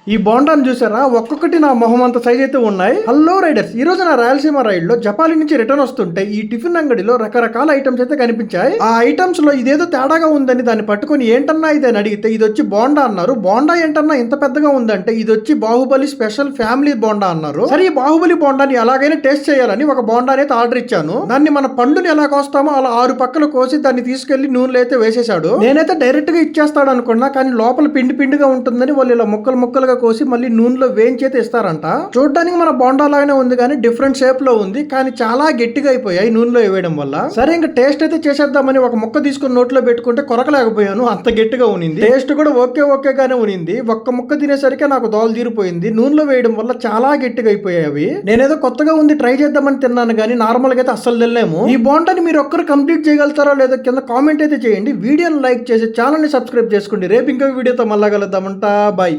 ఈ బోండాను చూసారా, ఒక్కొక్కటి నా మొహం అంత సైజ్ అయితే ఉన్నాయి. హలో రైడర్స్, ఈ రోజు నా రాయలసీమ రైడ్ లో జపాలి నుంచి రిటర్న్ వస్తుంటే ఈ టిఫిన్ అంగడిలో రకరకాల ఐటమ్స్ అయితే కనిపించాయి. ఆ ఐటమ్స్ లో ఇదేదో తేడాగా ఉందని దాన్ని పట్టుకొని ఏంటన్నా ఇది అని అడిగితే ఇది వచ్చి బోండా అన్నారు. బోండా ఏంటన్నా ఇంత పెద్దగా ఉందంటే ఇది వచ్చి బాహుబలి స్పెషల్ ఫ్యామిలీ బోండా అన్నారు. సరే, ఈ బాహుబలి బోండాని ఎలాగైనా టేస్ట్ చేయాలని ఒక బోండా అయితే ఆర్డర్ ఇచ్చాను. దాన్ని మన పండుని ఎలా కోస్తామో అలా 6 పక్కలు కోసి దాన్ని తీసుకెళ్లి నూనెలో అయితే వేసేసాడు. నేనైతే డైరెక్ట్ గా ఇచ్చేస్తాడు అనుకున్నా, కానీ లోపల పిండి పిండిగా ఉంటుందని వాళ్ళు ఇలా ముక్కలుగా కోసి మళ్ళీ నూనెలో వేయించి అయితే ఇస్తారంట. చూడడానికి మన బోండా లాగానే ఉంది కానీ డిఫరెంట్ షేప్ లో ఉంది, కానీ చాలా గట్టిగా అయిపోయాయి నూనెలో వేయడం వల్ల. సరే, ఇంకా టేస్ట్ అయితే చేసేద్దామని ఒక ముక్క తీసుకుని నోట్లో పెట్టుకుంటే కొరకలేకపోయాను, అంత గట్టిగా ఉనింది. టేస్ట్ కూడా ఓకే గానే ఉనింది. ఒక్క ముక్క తినేసరికి నాకు దోలు తీరిపోయింది. నూనెలో వేయడం వల్ల చాలా గట్టిగా అయిపోయాయి అవి. నేనేదో కొత్తగా ఉంది ట్రై చేద్దామని తిన్నాను కానీ నార్మల్ గా అయితే అస్సలు తినలేము. ఈ బోండాని మీరు ఒక్కరు కంప్లీట్ చేయగలుగుతారో లేదో కింద కామెంట్ అయితే చేయండి. వీడియోని లైక్ చేసి ఛానల్ ని సబ్స్క్రైబ్ చేసుకోండి. రేపు ఇంకొక వీడియోతో మళ్ళా కలుద్దామంట. బాయ్.